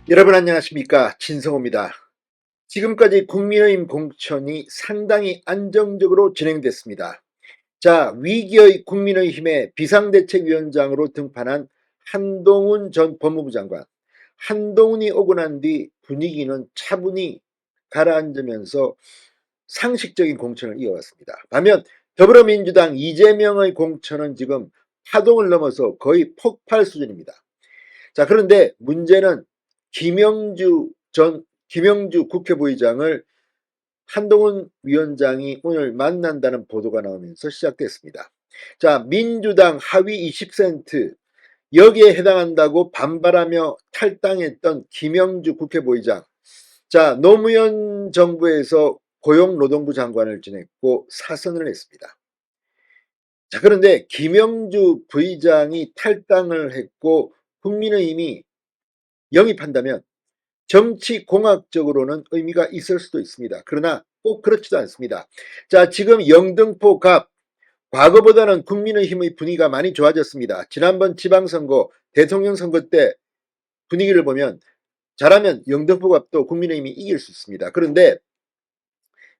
여러분 안녕하십니까, 진성호입니다. 지금까지 국민의힘 공천이 상당히 안정적으로 진행됐습니다. 자, 위기의 국민의힘의 비상대책위원장으로 등판한 한동훈 전 법무부 장관. 한동훈이 오고 난 뒤 분위기는 차분히 가라앉으면서 상식적인 공천을 이어왔습니다. 반면 더불어민주당 이재명의 공천은 지금 파동을 넘어서 거의 폭발 수준입니다. 자, 그런데 문제는 김영주 국회부의장을 한동훈 위원장이 오늘 만난다는 보도가 나오면서 시작됐습니다. 자, 민주당 하위 20센트 여기에 해당한다고 반발하며 탈당했던 김영주 국회부의장. 자, 노무현 정부에서 고용노동부 장관을 지냈고 사선을 했습니다. 자, 그런데 김영주 부의장이 탈당을 했고 국민의힘이 영입한다면 정치공학적으로는 의미가 있을 수도 있습니다. 그러나 꼭 그렇지도 않습니다. 자, 지금 영등포 갑, 과거보다는 국민의힘의 분위기가 많이 좋아졌습니다. 지난번 지방선거, 대통령 선거 때 분위기를 보면 잘하면 영등포 갑도 국민의힘이 이길 수 있습니다. 그런데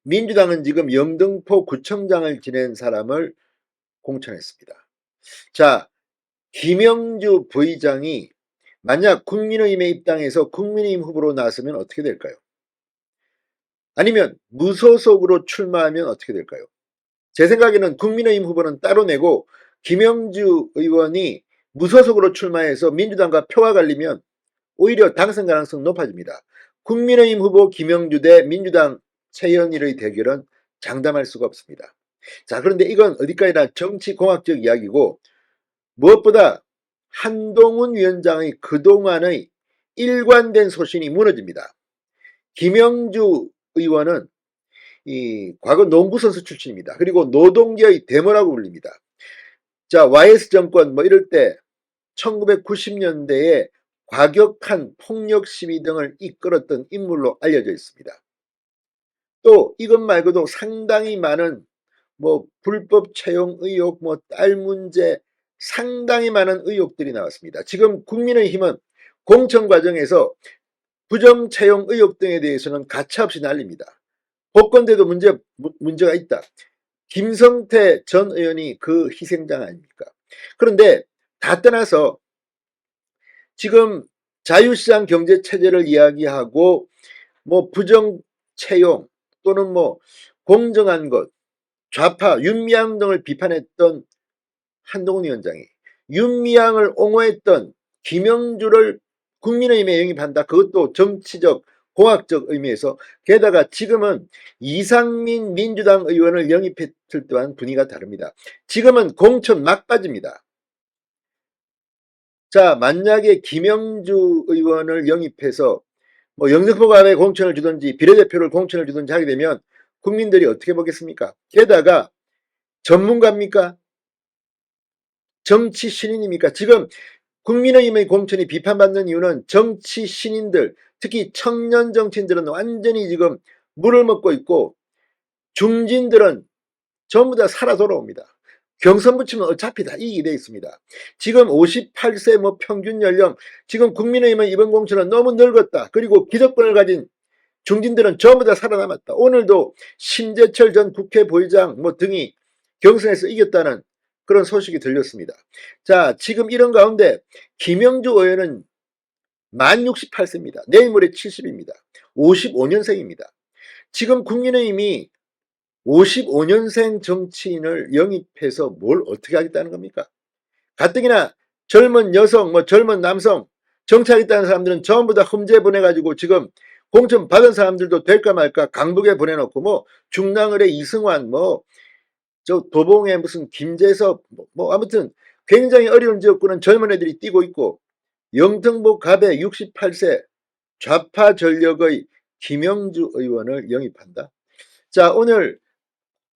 민주당은 지금 영등포 구청장을 지낸 사람을 공천했습니다. 자, 김영주 부의장이 만약 국민의힘에 입당해서 국민의힘 후보로 나서면 어떻게 될까요? 아니면 무소속으로 출마하면 어떻게 될까요? 제 생각에는 국민의힘 후보는 따로 내고 김영주 의원이 무소속으로 출마해서 민주당과 표가 갈리면 오히려 당선 가능성 높아집니다. 국민의힘 후보 김영주 대 민주당 최현일의 대결은 장담할 수가 없습니다. 자, 그런데 이건 어디까지나 정치공학적 이야기고 무엇보다 한동훈 위원장의 그동안의 일관된 소신이 무너집니다. 김영주 의원은 과거 농구선수 출신입니다. 그리고 노동계의 대모라고 불립니다. 자, YS 정권 이럴 때 1990년대에 과격한 폭력 시위 등을 이끌었던 인물로 알려져 있습니다. 또 이것 말고도 상당히 많은 불법 채용 의혹, 딸 문제, 상당히 많은 의혹들이 나왔습니다. 지금 국민의힘은 공천 과정에서 부정 채용 의혹 등에 대해서는 가차없이 날립니다. 복권대도 문제가 있다. 김성태 전 의원이 그 희생장 아닙니까? 그런데 다 떠나서 지금 자유시장 경제 체제를 이야기하고 부정 채용 또는 공정한 것, 좌파 윤미향 등을 비판했던 한동훈 위원장이 윤미향을 옹호했던 김영주를 국민의힘에 영입한다. 그것도 정치적 공학적 의미에서. 게다가 지금은 이상민 민주당 의원을 영입했을 때와는 분위기가 다릅니다. 지금은 공천 막바지입니다. 자, 만약에 김영주 의원을 영입해서 영등포갑에 공천을 주든지 비례대표를 공천을 주든지 하게 되면 국민들이 어떻게 보겠습니까? 게다가 전문가입니까? 정치 신인입니까? 지금 국민의힘의 공천이 비판받는 이유는 정치 신인들, 특히 청년 정치인들은 완전히 지금 물을 먹고 있고 중진들은 전부 다 살아 돌아옵니다. 경선 붙이면 어차피 다 이익이 되어 있습니다. 지금 58세 평균 연령, 지금 국민의힘의 이번 공천은 너무 늙었다. 그리고 기득권을 가진 중진들은 전부 다 살아남았다. 오늘도 심재철 전 국회 부의장 등이 경선에서 이겼다는 그런 소식이 들렸습니다. 자, 지금 이런 가운데 김영주 의원은 만 68세입니다. 내일 모레 70입니다. 55년생입니다. 지금 국민의힘이 55년생 정치인을 영입해서 뭘 어떻게 하겠다는 겁니까? 가뜩이나 젊은 여성, 젊은 남성 정치하겠다는 사람들은 전부 다 험지에 보내가지고 지금 공천 받은 사람들도 될까 말까 강북에 보내놓고 중랑을의 이승환 저 도봉의 무슨 김재섭 아무튼 굉장히 어려운 지역구는 젊은 애들이 뛰고 있고 영등포 갑의 68세 좌파 전력의 김영주 의원을 영입한다. 자, 오늘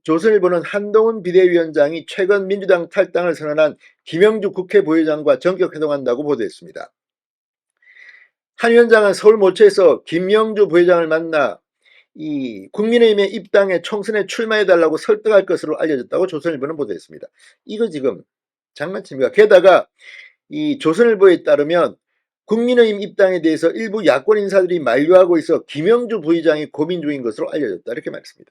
조선일보는 한동훈 비대위원장이 최근 민주당 탈당을 선언한 김영주 국회 부의장과 전격회동한다고 보도했습니다. 한 위원장은 서울 모처에서 김영주 부회장을 만나 이 국민의힘의 입당에 총선에 출마해달라고 설득할 것으로 알려졌다고 조선일보는 보도했습니다. 이거 지금 장난칩니다. 게다가 이 조선일보에 따르면 국민의힘 입당에 대해서 일부 야권 인사들이 만류하고 있어 김영주 부의장이 고민 중인 것으로 알려졌다. 이렇게 말했습니다.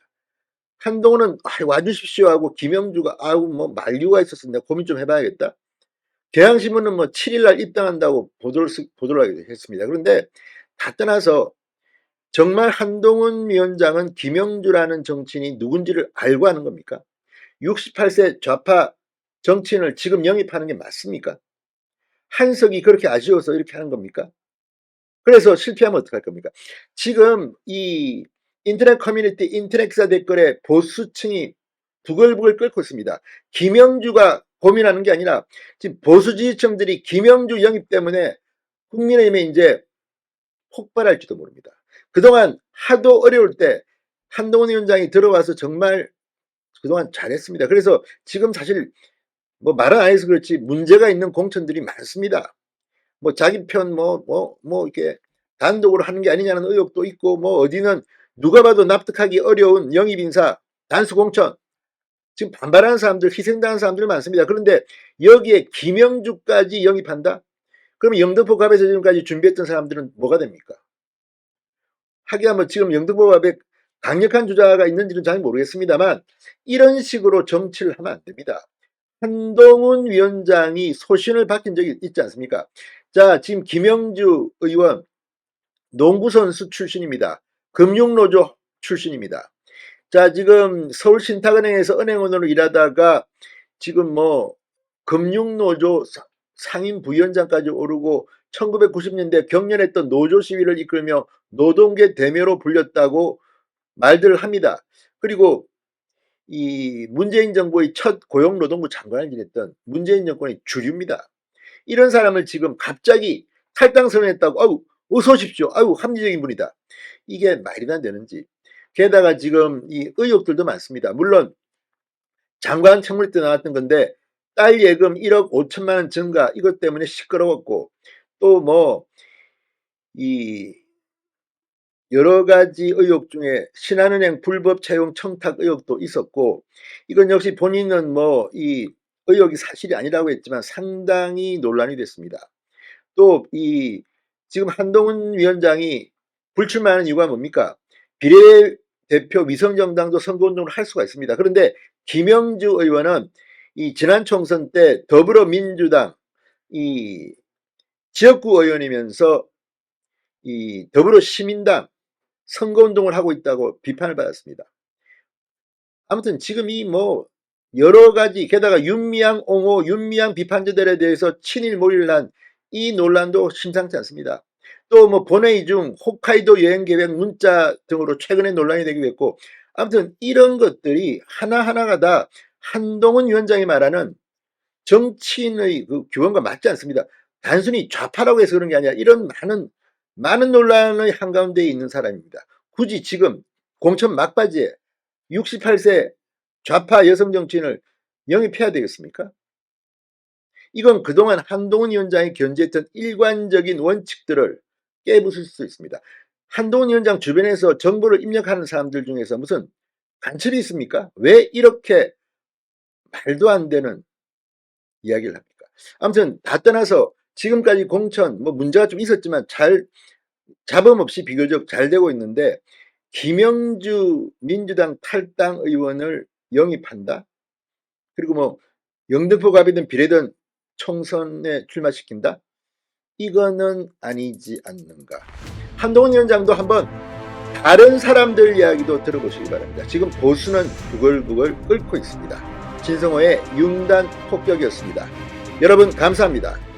한동훈은 와주십시오 하고 김영주가 뭐 만류가 있어서 내가 고민 좀 해봐야겠다. 경향신문은 뭐 7일날 입당한다고 보도를 했습니다. 그런데 다 떠나서 정말 한동훈 위원장은 김영주라는 정치인이 누군지를 알고 하는 겁니까? 68세 좌파 정치인을 지금 영입하는 게 맞습니까? 한석이 그렇게 아쉬워서 이렇게 하는 겁니까? 그래서 실패하면 어떡할 겁니까? 지금 이 인터넷 커뮤니티, 인터넷 기사 댓글에 보수층이 부글부글 끓고 있습니다. 김영주가 고민하는 게 아니라 지금 보수 지지층들이 김영주 영입 때문에 국민의힘에 이제 폭발할지도 모릅니다. 그동안 하도 어려울 때 한동훈 위원장이 들어와서 정말 그동안 잘했습니다. 그래서 지금 사실 뭐 말은 안 해서 그렇지 문제가 있는 공천들이 많습니다. 뭐 자기 편 이렇게 단독으로 하는 게 아니냐는 의혹도 있고, 뭐 어디는 누가 봐도 납득하기 어려운 영입 인사 단수 공천, 지금 반발하는 사람들, 희생당하는 사람들 많습니다. 그런데 여기에 김영주까지 영입한다? 그러면 영등포 갑에서 지금까지 준비했던 사람들은 뭐가 됩니까? 하기야 뭐 지금 영등포 갑에 강력한 주자가 있는지는 잘 모르겠습니다만 이런 식으로 정치를 하면 안 됩니다. 한동훈 위원장이 소신을 바뀐 적이 있지 않습니까? 자, 지금 김영주 의원 농구선수 출신입니다. 금융노조 출신입니다. 자, 지금 서울신탁은행에서 은행원으로 일하다가 지금 뭐 금융노조 상임 부위원장까지 오르고 1990년대 경련했던 노조 시위를 이끌며 노동계 대묘로 불렸다고 말들을 합니다. 그리고 이 문재인 정부의 첫 고용노동부 장관을 지냈던 문재인 정권의 주류입니다. 이런 사람을 지금 갑자기 탈당 선언했다고 아유 어서 오십시오. 아유 합리적인 분이다. 이게 말이 안 되는지. 게다가 지금 이 의혹들도 많습니다. 물론 장관 청문회 때 나왔던 건데 딸 예금 1억 5천만 원 증가 이것 때문에 시끄러웠고 또 뭐 이 여러 가지 의혹 중에 신한은행 불법 채용 청탁 의혹도 있었고 이건 역시 본인은 뭐 이 의혹이 사실이 아니라고 했지만 상당히 논란이 됐습니다. 또 이 지금 한동훈 위원장이 불출마하는 이유가 뭡니까? 비례대표 위성정당도 선거운동을 할 수가 있습니다. 그런데 김영주 의원은 이 지난 총선 때 더불어민주당 이 지역구 의원이면서 이 더불어시민당 선거운동을 하고 있다고 비판을 받았습니다. 아무튼 지금 이 뭐 여러 가지 게다가 윤미향 옹호, 윤미향 비판자들에 대해서 친일 몰이를 한 이 논란도 심상치 않습니다. 또 뭐 본회의 중 홋카이도 여행 계획 문자 등으로 최근에 논란이 되기도 했고 아무튼 이런 것들이 하나하나가 다 한동훈 위원장이 말하는 정치인의 그 규범과 맞지 않습니다. 단순히 좌파라고 해서 그런 게 아니라 이런 많은 논란의 한가운데에 있는 사람입니다. 굳이 지금 공천 막바지에 68세 좌파 여성 정치인을 영입해야 되겠습니까? 이건 그동안 한동훈 위원장이 견지했던 일관적인 원칙들을 깨부술 수 있습니다. 한동훈 위원장 주변에서 정보를 입력하는 사람들 중에서 무슨 간첩이 있습니까? 왜 이렇게 말도 안 되는 이야기를 합니까? 아무튼 다 떠나서 지금까지 공천 뭐 문제가 좀 있었지만 잡음 없이 비교적 잘 되고 있는데 김영주 민주당 탈당 의원을 영입한다? 그리고 뭐 영등포 갑이든 비례든 총선에 출마시킨다? 이거는 아니지 않는가. 한동훈 위원장도 한번 다른 사람들 이야기도 들어보시기 바랍니다. 지금 보수는 부글부글 끓고 있습니다. 진성호의 융단 폭격이었습니다. 여러분 감사합니다.